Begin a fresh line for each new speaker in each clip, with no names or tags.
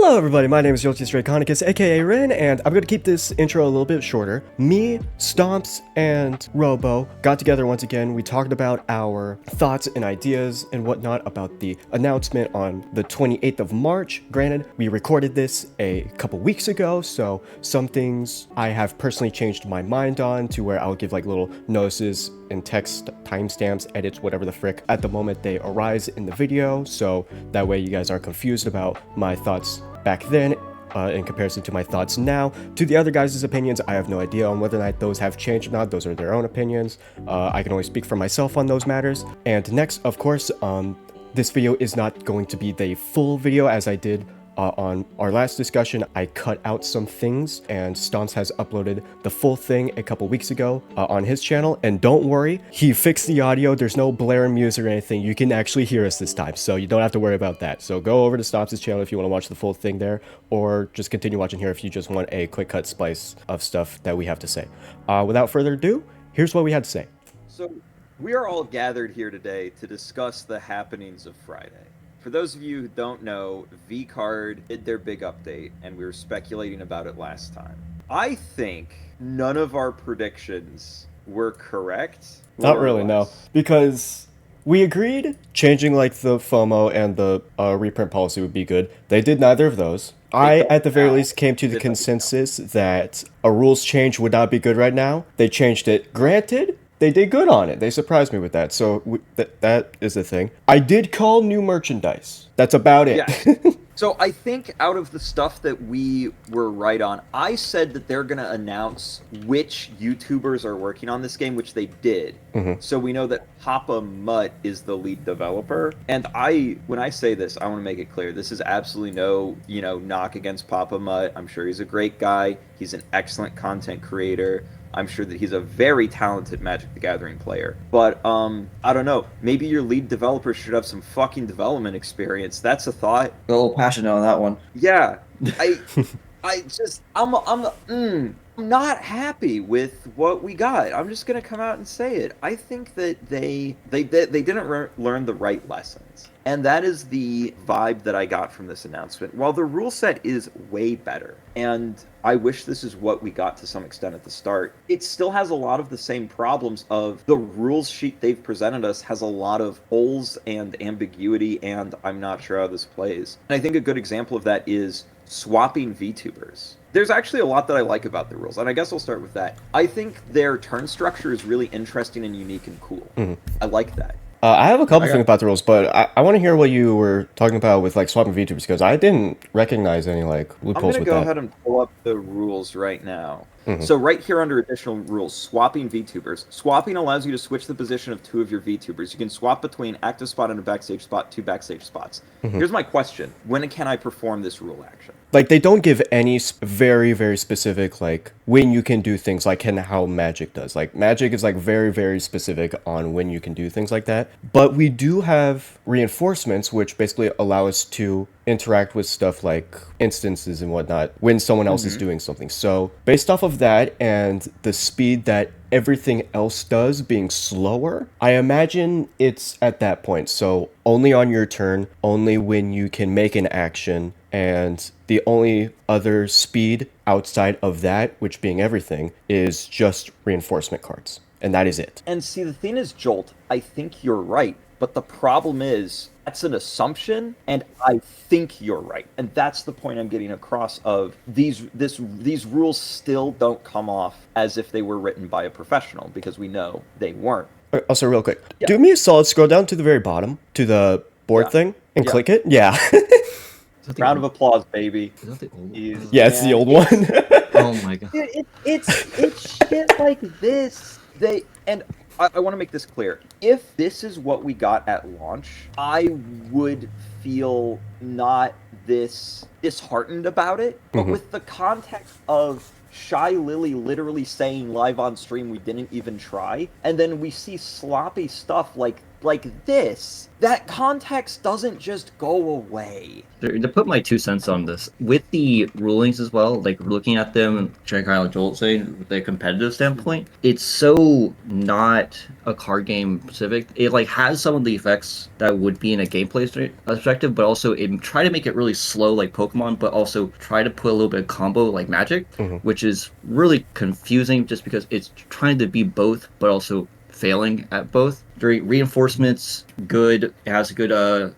Hello everybody, my name is Yotis Draconicus, aka Rin, and I'm gonna keep this intro a little bit shorter. Me, Stomps, and Robo got together once again. We talked about our thoughts and ideas and whatnot about the announcement on the 28th of March. Granted, we recorded this a couple weeks ago, so some things I have personally changed my mind on to where I'll give like little notices and text timestamps, edits, whatever the frick, at the moment they arise in the video, so that way you guys aren't confused about my thoughts back then in comparison to my thoughts now. To the other guys' opinions, I have no idea on whether or not those have changed or not. Those are their own opinions. I can only speak for myself on those matters. And next, of course, this video is not going to be the full video as I did on our last discussion. I cut out some things, and Stonks has uploaded the full thing a couple weeks ago on his channel. And don't worry, he fixed the audio. There's no blaring music or anything. You can actually hear us this time, so you don't have to worry about that. So go over to Stonks' channel if you want to watch the full thing there, or just continue watching here if you just want a quick cut splice of stuff that we have to say. Without further ado, here's what we had to say.
So we are all gathered here today to discuss the happenings of Friday. For those of you who don't know, VCard did their big update, and we were speculating about it last time. I think none of our predictions were correct.
Not really, no. Because we agreed changing like the FOMO and the reprint policy would be good. They did neither of those. I, at the very least, came to the consensus that a rules change would not be good right now. They changed it. Granted, they did good on it. They surprised me with that. So that is the thing. I did call new merchandise. That's about it.
Yeah. So I think out of the stuff that we were right on, I said that they're going to announce which YouTubers are working on this game, which they did. Mm-hmm. So we know that Papa Mutt is the lead developer. And when I say this, I want to make it clear. This is absolutely no, knock against Papa Mutt. I'm sure he's a great guy. He's an excellent content creator. I'm sure that he's a very talented Magic the Gathering player. But, I don't know. Maybe your lead developer should have some fucking development experience. That's a thought.
A little passionate on that one.
Yeah. I'm not happy with what we got. I'm just going to come out and say it. I think that they didn't learn the right lessons. And that is the vibe that I got from this announcement. While the rule set is way better, and I wish this is what we got to some extent at the start, it still has a lot of the same problems of the rules sheet they've presented us has a lot of holes and ambiguity, and I'm not sure how this plays. And I think a good example of that is swapping VTubers. There's actually a lot that I like about the rules, and I guess I'll start with that. I think their turn structure is really interesting and unique and cool. Mm-hmm. I like that.
I have a couple things about the rules, but I want to hear what you were talking about with like swapping VTubers, because I didn't recognize any like loopholes with that.
I'm going to go ahead and pull up the rules right now. Mm-hmm. So right here under additional rules, swapping VTubers. Swapping allows you to switch the position of two of your VTubers. You can swap between active spot and a backstage spot, two backstage spots. Mm-hmm. Here's my question. When can I perform this rule action?
Like, they don't give any very, very specific, like, when you can do things, like how Magic does. Like, Magic is, like, very, very specific on when you can do things like that. But we do have reinforcements, which basically allow us to interact with stuff like instances and whatnot when someone else is doing something. So, based off of that and the speed that everything else does being slower, I imagine it's at that point. So, only on your turn, only when you can make an action, and the only other speed outside of that, which being everything, is just reinforcement cards. And that is it.
And see, the thing is, Jolt, I think you're right. But the problem is, that's an assumption, and I think you're right. And that's the point I'm getting across of these rules still don't come off as if they were written by a professional, because we know they weren't.
Also, real quick, do me a solid, scroll down to the very bottom, to the board thing, and click it. Yeah.
Round of applause, baby.
Is that the old
one? Yeah, it's the old one.
Oh my god.
Dude, it's shit like this. I want to make this clear. If this is what we got at launch, I would feel not this disheartened about it. But with the context of Shy Lily literally saying live on stream we didn't even try, and then we see sloppy stuff like like this, that context doesn't just go away.
To put my 2 cents on this, with the rulings as well, like looking at them, trying kind of like Joel saying, with a competitive standpoint, it's so not a card game specific. It like has some of the effects that would be in a gameplay perspective, but also it try to make it really slow like Pokemon, but also try to put a little bit of combo like Magic, which is really confusing just because it's trying to be both, but also failing at both. During reinforcements, good. It has a good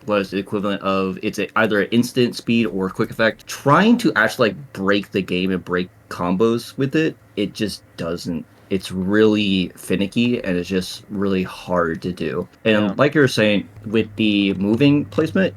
what is the equivalent of either an instant speed or quick effect. Trying to actually like break the game and break combos with it, it just doesn't. It's really finicky and it's just really hard to do. And like you were saying, with the moving placement,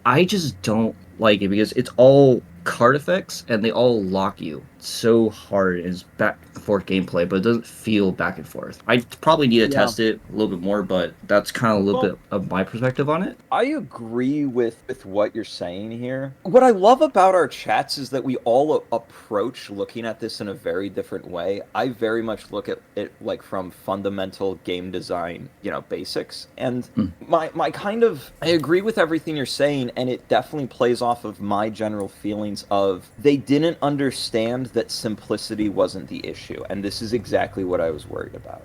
I just don't like it because it's all card effects and they all lock you so hard. It's back and forth gameplay, but it doesn't feel back and forth. I probably need to test it a little bit more, but that's kind of a little bit of my perspective on it.
I agree with what you're saying here. What I love about our chats is that we all approach looking at this in a very different way. I very much look at it like from fundamental game design, basics. And my kind of, I agree with everything you're saying, and it definitely plays off of my general feelings of they didn't understand that simplicity wasn't the issue, and this is exactly what I was worried about.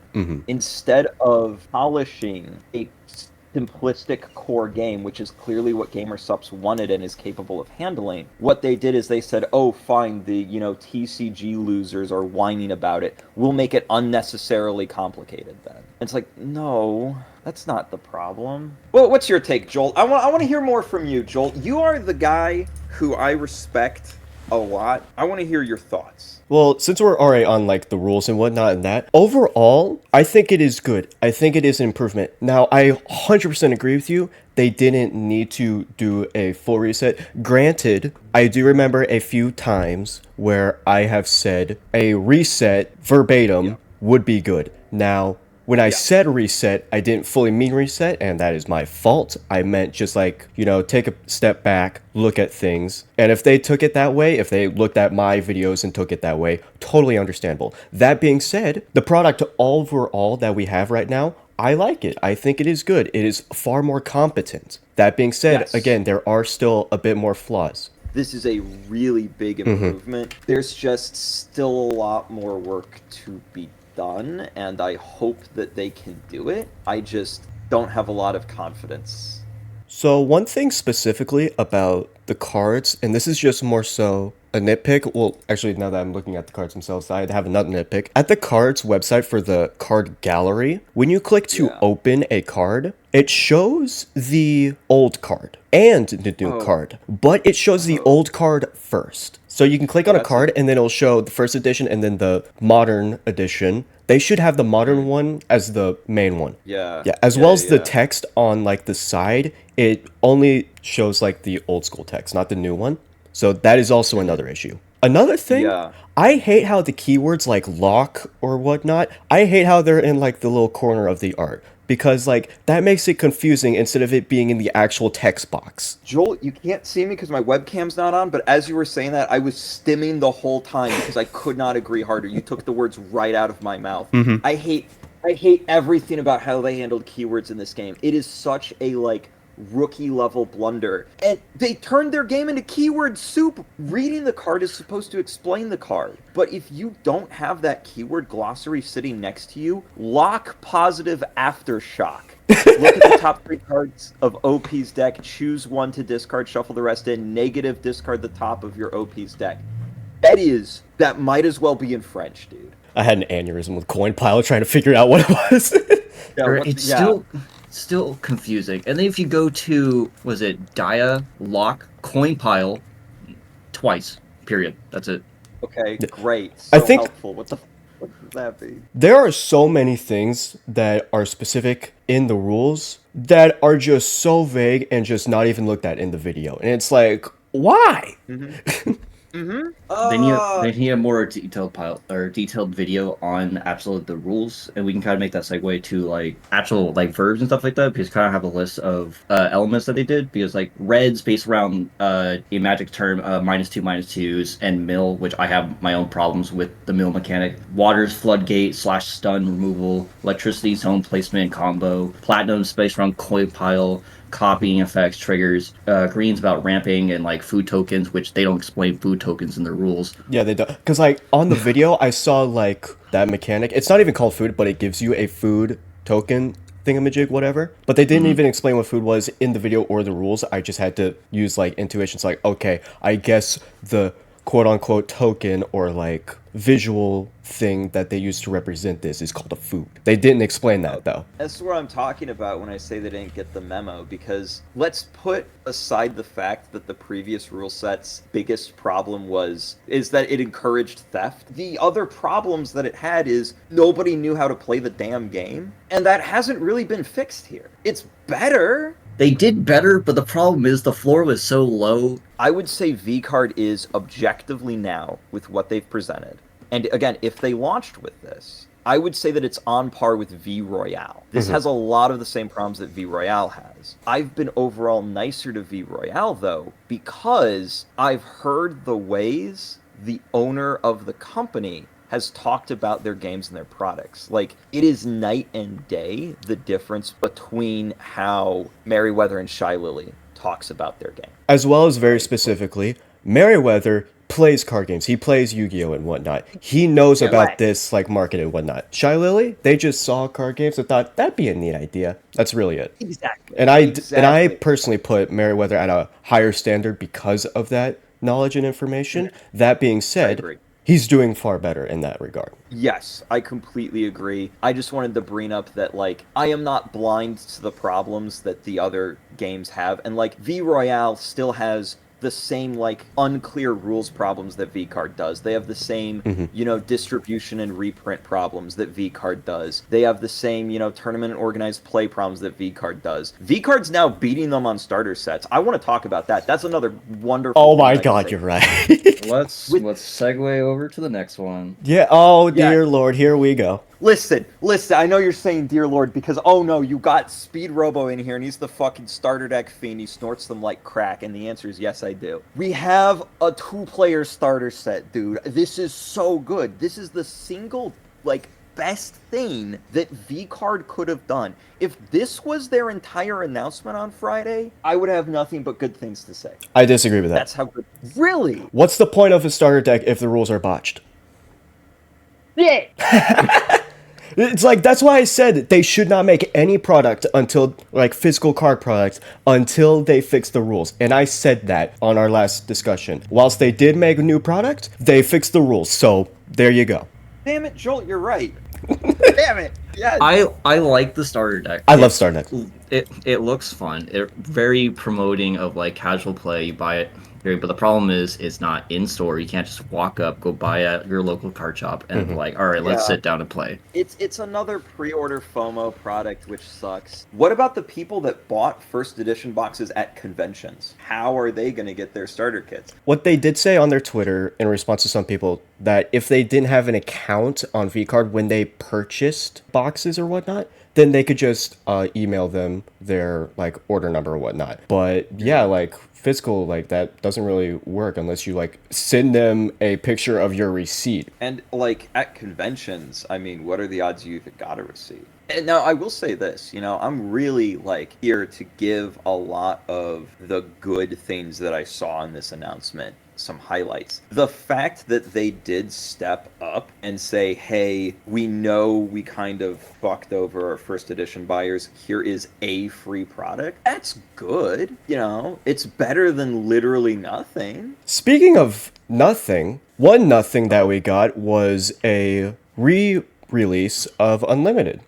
Instead of polishing a simplistic core game, which is clearly what GamerSupps wanted and is capable of handling, what they did is they said, oh, fine, the TCG losers are whining about it, we'll make it unnecessarily complicated then. And it's like, no, that's not the problem. Well, what's your take, Joel? I want to hear more from you, Joel. You are the guy who I respect a lot. I want to hear your thoughts.
Well, since we're already on like the rules and whatnot and that, overall, I think it is good. I think it is an improvement. Now, I 100% agree with you. They didn't need to do a full reset. Granted, I do remember a few times where I have said a reset verbatim would be good. Now, when I said reset, I didn't fully mean reset, and that is my fault. I meant just like, take a step back, look at things. And if they took it that way, if they looked at my videos and took it that way, totally understandable. That being said, the product overall that we have right now, I like it. I think it is good. It is far more competent. That being said, again, there are still a bit more flaws.
This is a really big improvement. There's just still a lot more work to be done, and I hope that they can do it. I just don't have a lot of confidence.
So one thing specifically about the cards, and this is just more so a nitpick. Well, actually, now that I'm looking at the cards themselves, I have another nitpick. At the cards website for the card gallery, when you click to open a card, it shows the old card and the new card, but it shows the old card first. So you can click on a card and then it'll show the first edition and then the modern edition. They should have the modern one as the main one. As well as the text on like the side, it only shows like the old school text, not the new one. So that is also another issue. Another thing, I hate how the keywords like lock or whatnot, I hate how they're in like the little corner of the art. Because, like, that makes it confusing instead of it being in the actual text box.
Joel, you can't see me because my webcam's not on, but as you were saying that, I was stimming the whole time because I could not agree harder. You took the words right out of my mouth. I hate everything about how they handled keywords in this game. It is such a, like, rookie-level blunder. And they turned their game into keyword soup. Reading the card is supposed to explain the card. But if you don't have that keyword glossary sitting next to you, lock positive aftershock. Look at the top 3 cards of OP's deck, choose one to discard, shuffle the rest in, negative discard the top of your OP's deck. That might as well be in French, dude.
I had an aneurysm with coin pile trying to figure out what it was.
It's still confusing. And then if you go to, was it Dia, Lock, Coin Pile, twice, period. That's it.
Okay, great. So
I think
helpful. What does that be?
There are so many things that are specific in the rules that are just so vague and just not even looked at in the video. And it's like, why?
Mm-hmm.
They need a more detailed pilot or detailed video on absolute the rules, and we can kind of make that segue to like actual like verbs and stuff like that. Because kind of have a list of elements that they did. Because like red's based around a magic term -2 -2s and mill, which I have my own problems with the mill mechanic. Water's floodgate / stun removal. Electricity zone placement combo. Platinum's based around coin pile. Copying effects, triggers, green's about ramping and like food tokens, which they don't explain food tokens in the rules.
Yeah, they don't. Because, like, on the video, I saw, like, that mechanic. It's not even called food, but it gives you a food token thingamajig, whatever. But they didn't even explain what food was in the video or the rules. I just had to use, like, intuition. It's like, okay, I guess the quote-unquote token or, like, visual thing that they use to represent this is called a food. They didn't explain that, though.
That's what I'm talking about when I say they didn't get the memo, because let's put aside the fact that the previous rule set's biggest problem is that it encouraged theft. The other problems that it had is nobody knew how to play the damn game, and that hasn't really been fixed here. It's better.
They did better, but the problem is the floor was so low.
I would say VCard is objectively now with what they've presented. And again, if they launched with this, I would say that it's on par with V Royale. This has a lot of the same problems that V Royale has. I've been overall nicer to V Royale, though, because I've heard the ways the owner of the company has talked about their games and their products. Like, it is night and day, the difference between how Merryweather and Shy Lily talks about their game.
As well as very specifically, Merryweather plays card games. He plays Yu-Gi-Oh! And whatnot. He knows about this, like, market and whatnot. Shy Lily, they just saw card games and thought, that'd be a neat idea. That's really it.
Exactly.
And I personally put Merryweather at a higher standard because of that knowledge and information. That being said, he's doing far better in that regard.
Yes, I completely agree. I just wanted to bring up that, like, I am not blind to the problems that the other games have. And, like, V Royale still has the same, like, unclear rules problems that VCard does. They have the same, you know, distribution and reprint problems that VCard does. They have the same, you know, tournament and organized play problems that VCard does. VCard's now beating them on starter sets. I want to talk about that. That's another wonderful
Oh my god, you're right.
Let's segue over to the next one.
Yeah, oh dear lord, here we go.
Listen, I know you're saying dear lord because, oh no, you got Speed Robo in here and he's the fucking starter deck fiend. He snorts them like crack, and the answer is yes, I do. We have a 2-player starter set, dude. This is so good. This is the single, like, best thing that VCard could have done. If this was their entire announcement on Friday, I would have nothing but good things to say.
I disagree with that.
That's how good. Really?
What's the point of a starter deck if the rules are botched?
Yeah.
It's like, that's why I said they should not make any product until, like, physical card products, until they fix the rules. And I said that on our last discussion. Whilst they did make a new product, they fixed the rules. So, there you go.
Damn it, Jolt, you're right. Damn it. Yeah.
I like the starter deck.
I love starter decks.
It looks fun. It very promoting of like casual play. You buy it, but the problem is it's not in store. You can't just walk up, go buy at your local card shop, and be like, all right, let's sit down and play.
It's another pre-order FOMO product, which sucks. What about the people that bought first edition boxes at conventions? How are they going to get their starter kits?
What they did say on their Twitter in response to some people, that if they didn't have an account on VCard when they purchased boxes or whatnot, then they could just email them their, like, order number or whatnot. But yeah, like, physical, like, that doesn't really work unless you, like, send them a picture of your receipt.
And, like, at conventions, I mean, what are the odds you even got a receipt? And now, I will say this, you know, I'm really, like, here to give a lot of the good things that I saw in this announcement some highlights. The fact that they did step up and say, hey, we know we kind of fucked over our first edition buyers. Here is a free product. That's good. You know, it's better than literally nothing.
Speaking of nothing, one nothing that we got was a re-release of Unlimited.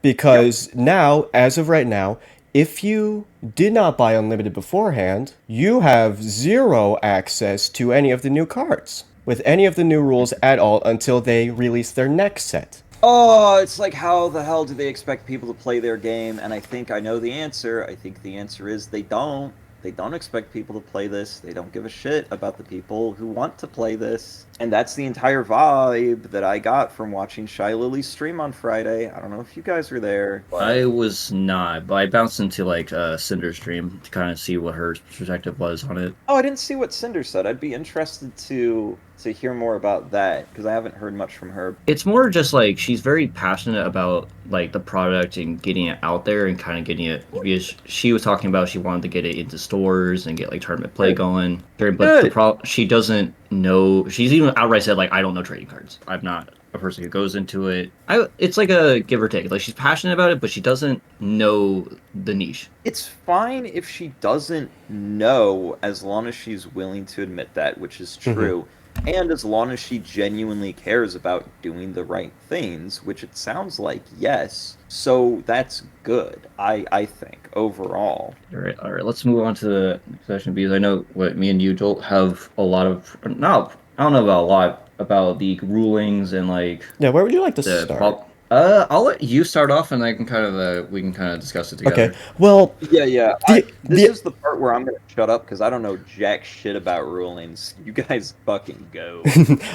Because now, as of right now, if you did not buy Unlimited beforehand, you have zero access to any of the new cards, with any of the new rules at all until they release their next set.
Oh, it's like, how the hell do they expect people to play their game? And I think I know the answer. I think the answer is they don't. They don't expect people to play this. They don't give a shit about the people who want to play this. And that's the entire vibe that I got from watching Shy Lily's stream on Friday. I don't know if you guys were there. But...
I was not, but I bounced into like Cinder's stream to kind of see what her perspective was on it.
Oh, I didn't see what Cinder said. I'd be interested to hear more about that because I haven't heard much from her.
It's more just like she's very passionate about like the product and getting it out there and kind of getting it, because she was talking about she wanted to get it into stores and get like tournament play going. But she doesn't know. She's even outright said like, I don't know trading cards. I'm not a person who goes into it. It's like a give or take. Like she's passionate about it, but she doesn't know the niche.
It's fine if she doesn't know, as long as she's willing to admit that, which is true. Mm-hmm. And as long as she genuinely cares about doing the right things, which it sounds like, yes. So that's good, I think, overall.
All right. Let's move on to the next session, because I know what me and you, Joel, have a lot of... No, I don't know about a lot about the rulings and like...
Yeah, where would you like to start?
I'll let you start off, and I can kind of we can kind of discuss it together.
Okay. Well,
yeah. This is the part where I'm gonna shut up because I don't know jack shit about rulings. You guys fucking go.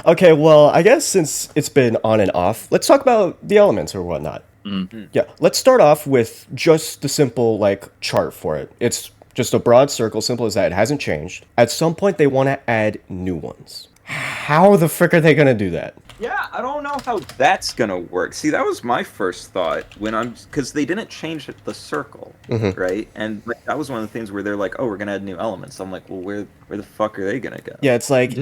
Okay. Well, I guess since it's been on and off, let's talk about the elements or whatnot.
Mm-hmm.
Yeah. Let's start off with just the simple like chart for it. It's just a broad circle, simple as that. It hasn't changed. At some point, they want to add new ones. How the frick are they gonna do that?
Yeah, I don't know how that's gonna work. See, that was my first thought because they didn't change the circle,
mm-hmm.
right? And like, that was one of the things where they're like, "Oh, we're gonna add new elements." I'm like, "Well, where the fuck are they gonna go?"
Yeah, it's like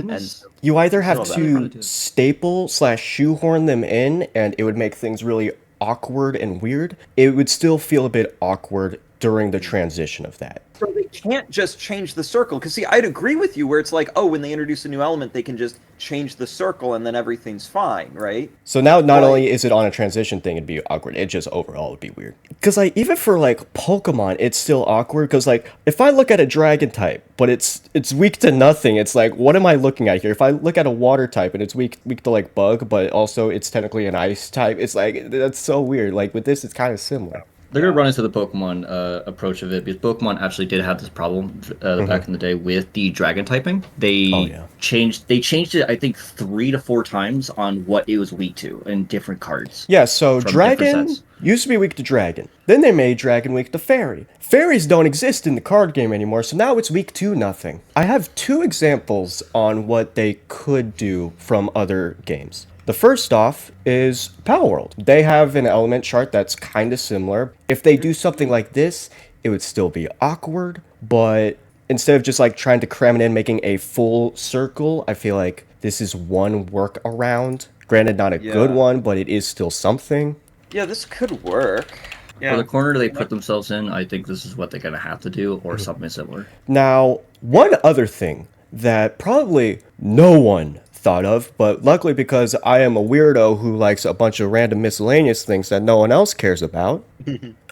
you either have to staple/shoehorn them in, and it would make things really awkward and weird. It would still feel a bit awkward during the transition of that.
So they can't just change the circle. Because, see, I'd agree with you where it's like, oh, when they introduce a new element, they can just change the circle and then everything's fine, right?
So now not only is it on a transition thing, it'd be awkward, it just overall would be weird. Because, like, even for, like, Pokemon, it's still awkward. Because, like, if I look at a dragon type, but it's weak to nothing, it's like, what am I looking at here? If I look at a water type and it's weak to, like, bug, but also it's technically an ice type, it's like, that's so weird. Like, with this, it's kind of similar.
They're going to run into the Pokemon approach of it, because Pokemon actually did have this problem back in the day with the dragon typing. They changed it, I think, 3 to 4 times on what it was weak to in different cards.
Yeah, so dragon used to be weak to dragon. Then they made dragon weak to fairy. Fairies don't exist in the card game anymore, so now it's weak to nothing. I have 2 examples on what they could do from other games. The first off is Palworld. They have an element chart that's kind of similar. If they do something like this, it would still be awkward, but instead of just like trying to cram it in, making a full circle, I feel like this is one workaround. Granted, not a good one, but it is still something.
Yeah, this could work.
For the corner they put themselves in, I think this is what they're going to have to do, or something similar.
Now, one other thing that probably no one thought of, but luckily because I am a weirdo who likes a bunch of random miscellaneous things that no one else cares about,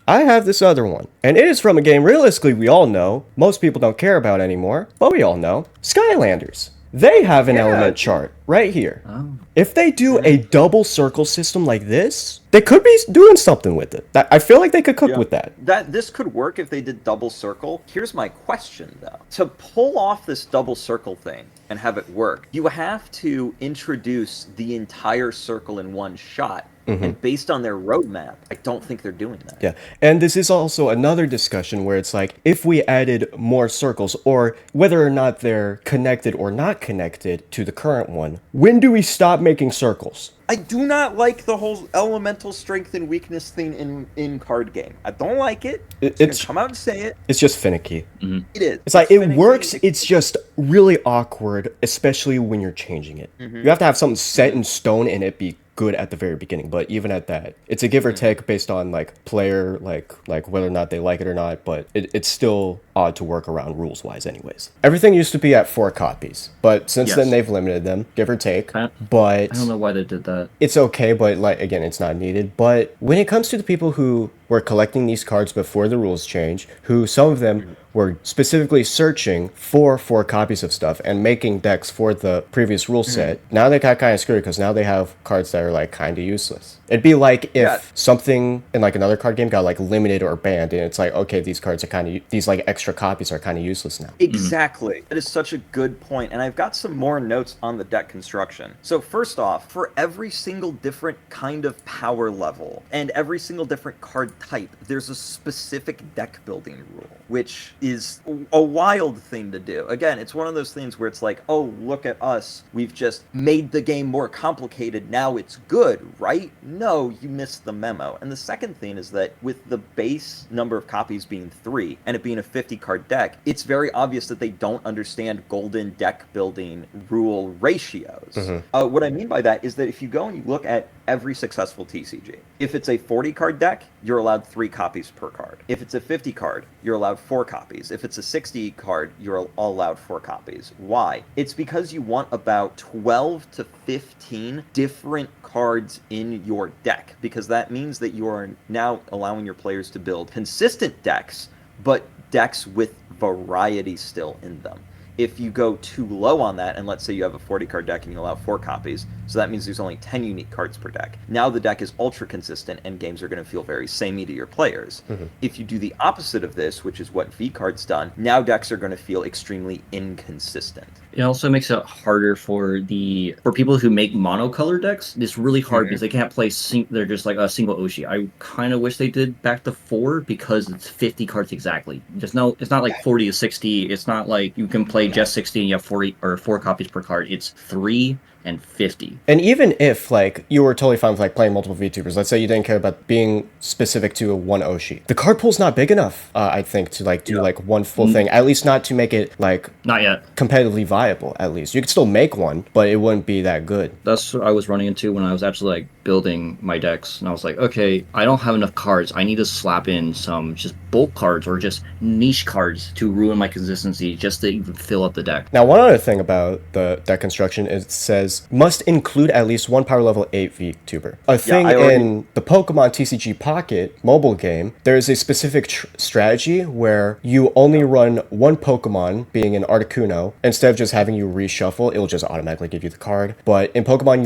I have this other one. And it is from a game realistically we all know, most people don't care about anymore, but we all know, Skylanders. They have an element chart right here.
Oh.
If they do a double circle system like this, they could be doing something with it. I feel like they could cook with that.
This could work if they did double circle. Here's my question, though. To pull off this double circle thing and have it work, you have to introduce the entire circle in one shot. Mm-hmm. And based on their roadmap, I don't think they're doing that.
Yeah, and this is also another discussion where it's like, if we added more circles, or whether or not they're connected or not connected to the current one, when do we stop making circles?
I do not like the whole elemental strength and weakness thing in card game. I don't like it. It's come out and say it.
It's just finicky.
Mm-hmm.
It is.
It's like, it works, it's just really awkward, especially when you're changing it. Mm-hmm. You have to have something set in stone and it be good at the very beginning, but even at that, it's a give or take based on like player, like whether or not they like it or not, but it's still odd to work around rules wise anyways. Everything used to be at 4 copies, but since then they've limited them, give or take. But
I don't know why they did that.
It's okay, but like again, it's not needed. But when it comes to the people who were collecting these cards before the rules change, who some of them were specifically searching for 4 copies of stuff and making decks for the previous rule set, now they got kind of screwed because now they have cards that are like kind of useless. It'd be like if something in like another card game got like limited or banned, and it's like, okay, these cards are kind of these like extra extra copies are kind of useless now.
Exactly. That is such a good point. And I've got some more notes on the deck construction. So first off, for every single different kind of power level and every single different card type, there's a specific deck building rule, which is a wild thing to do. Again, it's one of those things where it's like, oh, look at us. We've just made the game more complicated. Now it's good, right? No, you missed the memo. And the second thing is that with the base number of copies being 3 and it being a 50 card deck, it's very obvious that they don't understand golden deck building rule ratios. What I mean by that is that if you go and you look at every successful TCG, if it's a 40 card deck, you're allowed 3 copies per card. If it's a 50 card, you're allowed 4 copies. If it's a 60 card, you're allowed 4 copies. Why? It's because you want about 12 to 15 different cards in your deck, because that means that you are now allowing your players to build consistent decks, but decks with variety still in them. If you go too low on that, and let's say you have a 40 card deck and you allow 4 copies, so that means there's only 10 unique cards per deck. Now the deck is ultra consistent and games are going to feel very samey to your players. If you do the opposite of this, which is what VCard's done, now decks are going to feel extremely inconsistent.
It also makes it harder for people who make monocolor decks. It's really hard because they can't play they're just like a single Oshi. I kind of wish they did back to 4 because it's 50 cards exactly. It's not like 40 to 60. It's not like you can play just 60 and you have 40 or 4 copies per card. It's 3 and 50.
And even if like you were totally fine with like playing multiple VTubers, let's say you didn't care about being specific to one Oshi, the card pool's not big enough, I think, to like do like one full thing, at least not to make it like
not yet
competitively viable. At least you could still make one, but it wouldn't be that good.
That's what I was running into when I was actually like building my decks, and I was like, okay, I don't have enough cards. I need to slap in some just bulk cards or just niche cards to ruin my consistency just to even fill up the deck.
Now, one other thing about the deck construction is it says must include at least one power level 8 VTuber. A thing in the Pokemon TCG Pocket mobile game, there is a specific strategy where you only run one Pokemon, being an Articuno, instead of just having you reshuffle, it'll just automatically give you the card. But in Pokemon,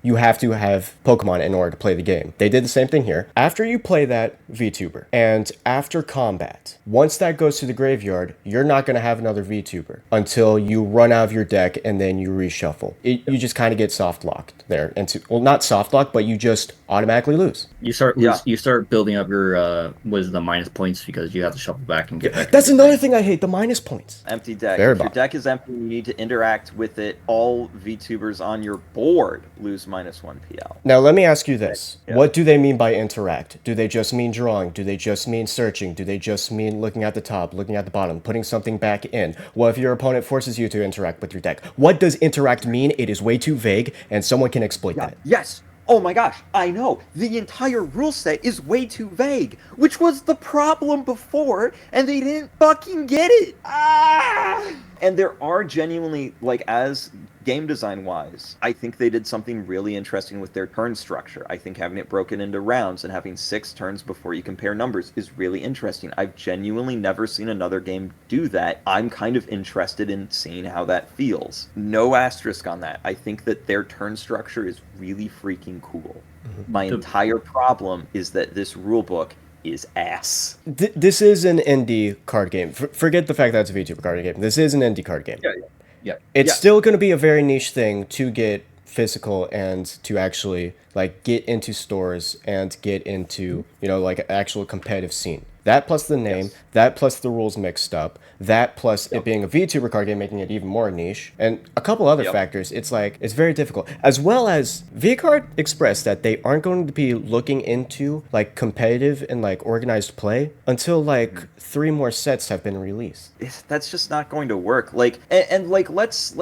you have to have Pokemon in order to play the game. They did the same thing here. After you play that VTuber, and after combat, once that goes to the graveyard, you're not going to have another VTuber until you run out of your deck and then you reshuffle. You just kind of get soft locked there, and not soft locked, but you just automatically lose.
You start building up your the minus points because you have to shuffle back and get back.
That's another thing I hate, the minus points.
Empty deck. If your deck is empty, you need to interact with it. All VTubers on your board lose -1 PL.
Now let me ask you this. What do they mean by interact? Do they just mean drawing? Do they just mean searching? Do they just mean looking at the top, looking at the bottom, putting something back in? What if your opponent forces you to interact with your deck? What does interact mean? It is way too vague, and someone can exploit that.
Yes. Oh my gosh, I know. The entire rule set is way too vague, which was the problem before, and they didn't fucking get it. And there are genuinely, like, as game design wise, I think they did something really interesting with their turn structure. I think having it broken into rounds and having 6 turns before you compare numbers is really interesting. I've genuinely never seen another game do that. I'm kind of interested in seeing how that feels. No asterisk on that. I think that their turn structure is really freaking cool. My entire problem is that this rulebook is ass.
This is an indie card game. Forget the fact that it's a VTuber card game. This is an indie card game.
Yeah.
It's still going to be a very niche thing to get physical and to actually like get into stores and get into, like an actual competitive scene. That plus the name, that plus the rules mixed up, that plus it being a VTuber card game, making it even more niche, and a couple other factors. It's like, it's very difficult. As well as VCard expressed that they aren't going to be looking into like competitive and like organized play until like 3 more sets have been released.
That's just not going to work. Like, and like, let's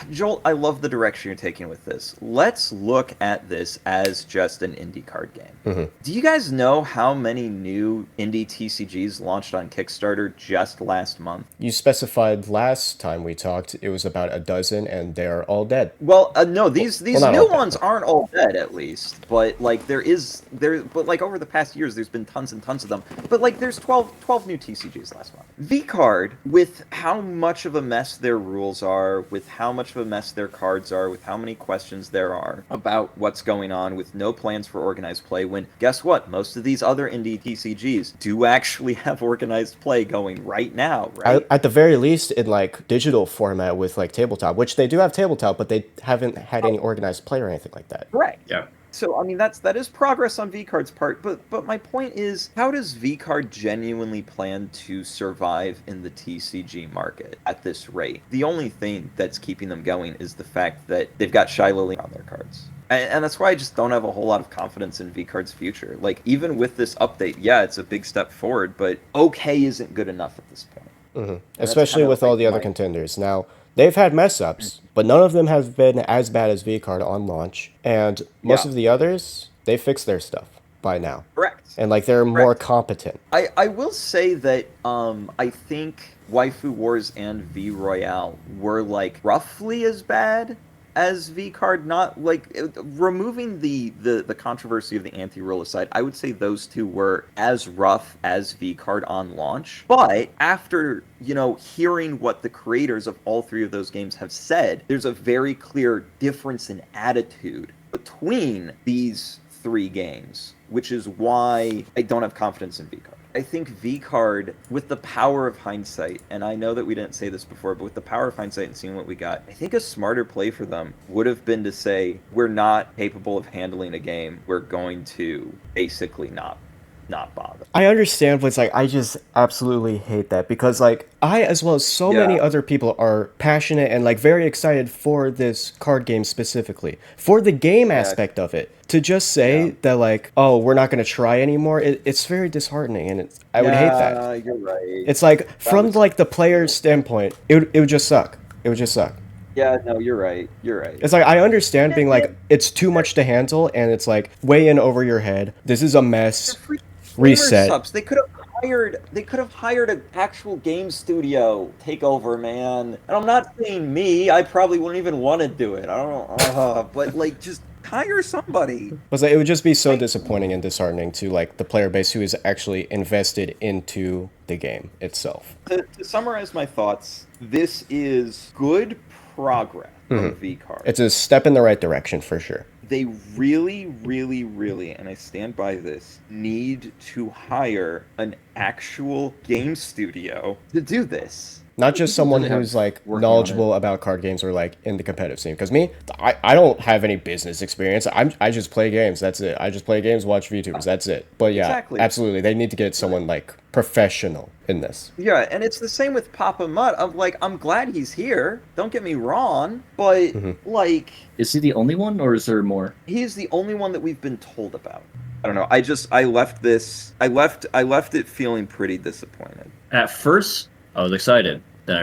Joel, I love the direction you're taking with this. Let's look at this as just an indie card game. Do you guys know how many new indie TCGs launched on Kickstarter just last month?
You specified last time we talked it was about a dozen, and they are all dead.
Well, no, these new ones aren't all dead, at least. But like but like over the past years, there's been tons and tons of them. But like there's 12 new TCGs last month. VCard, with how much of a mess their rules are, with how much of a mess their cards are, with how many questions there are about what's going on, with no plans for organized play, when guess what? Most of these other indie TCGs do do actually have organized play going right now, right?
At the very least, in like digital format with like tabletop, which they do have tabletop, but they haven't had any organized play or anything like that.
Correct.
Yeah.
So I mean that is progress on VCard's part, but my point is, how does VCard genuinely plan to survive in the TCG market at this rate? The only thing that's keeping them going is the fact that they've got Shiloh Lee on their cards. And that's why I just don't have a whole lot of confidence in VCard's future. Like, even with this update, yeah, it's a big step forward, but okay isn't good enough at this point.
Especially with all the other contenders. Now, they've had mess ups, but none of them have been as bad as VCard on launch. And most of the others, they fixed their stuff by now.
Correct.
And like they're more competent.
I will say that I think Waifu Wars and V Royale were like roughly as bad as VCard, not like removing the controversy of the anti-rule aside, I would say those two were as rough as VCard on launch. But after, hearing what the creators of all three of those games have said, there's a very clear difference in attitude between these three games, which is why I don't have confidence in VCard. I think VCard, with the power of hindsight, and I know that we didn't say this before, but with the power of hindsight and seeing what we got, I think a smarter play for them would have been to say, we're not capable of handling a game. We're going to basically not bother.
I understand, but it's like I just absolutely hate that because like I, as well as so many other people, are passionate and like very excited for this card game specifically, for the game aspect of it. To just say that like, oh, we're not going to try anymore, it's very disheartening, and I would hate that.
You're right.
It's like from like the player's standpoint, it would just suck. It would just suck.
Yeah, no, you're right. You're right.
It's like I understand being like it's too much to handle, and it's like way in over your head. This is a mess. Reset.
Subs. They could have hired an actual game studio takeover, man. And I'm not saying me. I probably wouldn't even want to do it. I don't know. But like, just hire somebody.
But like, it would just be so disappointing and disheartening to like the player base who is actually invested into the game itself.
To summarize my thoughts, this is good progress from VCard.
It's a step in the right direction for sure.
They really, really, really, and I stand by this, need to hire an actual game studio to do this.
Not just someone who's like knowledgeable about card games or like in the competitive scene. Because me, I don't have any business experience. I just play games. That's it. I just play games, watch VTubers. That's it. But yeah, absolutely, they need to get someone like professional in this.
Yeah, and it's the same with Papa Mutt. I'm glad he's here. Don't get me wrong, but like,
is he the only one, or is there more?
He's the only one that we've been told about. I don't know. I left it feeling pretty disappointed.
At first, I was excited. Then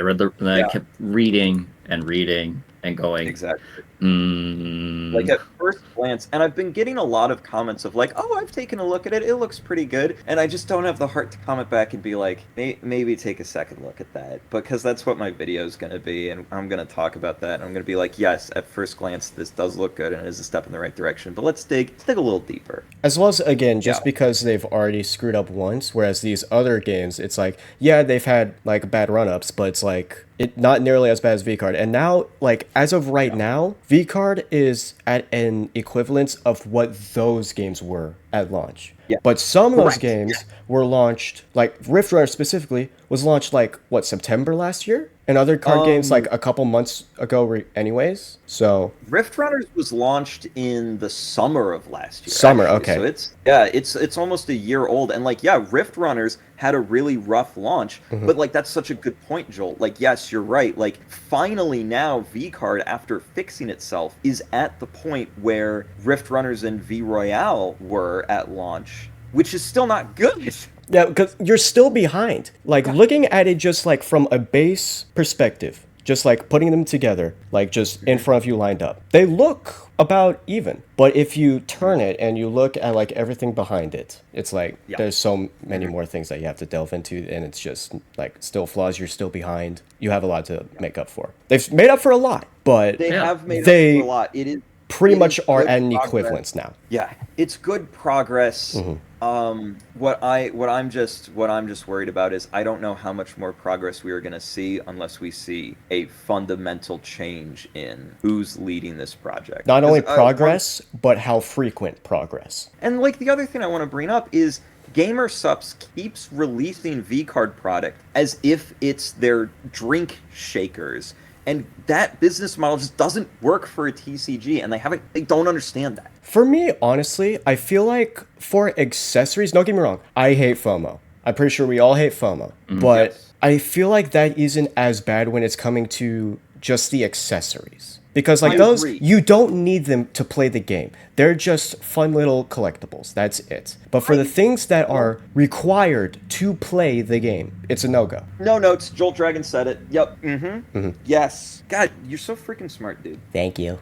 I kept reading and going.
Exactly. Like at first glance, and I've been getting a lot of comments of like, oh, I've taken a look at it. It looks pretty good. And I just don't have the heart to comment back and be like, maybe take a second look at that. Because that's what my video is going to be. And I'm going to talk about that. And I'm going to be like, yes, at first glance, this does look good and it is a step in the right direction. But let's dig a little deeper.
As well as, again, just because they've already screwed up once, whereas these other games, it's like, yeah, they've had like bad run-ups, but it's like, not nearly as bad as VCard. And now, like, as of right now, VCard is at an equivalence of what those games were at launch. Yeah. But some of those games were launched, like Rift Runner specifically, was launched like, what, September last year? And other card games like a couple months ago anyways. So
Rift Runners was launched in the summer of last year.
Summer,
actually.
okay.
So it's almost a year old. And like, yeah, Rift Runners had a really rough launch. But like, that's such a good point, Joel. Like, yes, you're right. Like, finally now VCard, after fixing itself, is at the point where Rift Runners and V Royale were at launch, which is still not good.
Yeah, because you're still behind. Like, looking at it just, like, from a base perspective, just, like, putting them together, like, just in front of you lined up, they look about even. But if you turn it and you look at, like, everything behind it, it's like, there's so many more things that you have to delve into, and it's just, like, still flaws, you're still behind. You have a lot to make up for. They've made up for a lot, but
they have made up for a lot. It is
pretty much are at an equivalence now.
Yeah, it's good progress. What I'm just worried about is I don't know how much more progress we are going to see unless we see a fundamental change in who's leading this project.
Not only progress, but how frequent progress.
And like the other thing I want to bring up is, GamerSups keeps releasing VCard product as if it's their drink shakers. And that business model just doesn't work for a TCG, and they don't understand that.
For me, honestly, I feel like for accessories, don't get me wrong, I hate FOMO. I'm pretty sure we all hate FOMO. But
Yes.
I feel like that isn't as bad when it's coming to just the accessories. Because like
I
those,
agree.
you don't need them to play the game. They're just fun little collectibles. That's it. But for the things that are required to play the game, it's a no-go.
No notes. Jolt Dragon said it. Yep. Mm-hmm. Yes. God, you're so freaking smart, dude.
Thank you.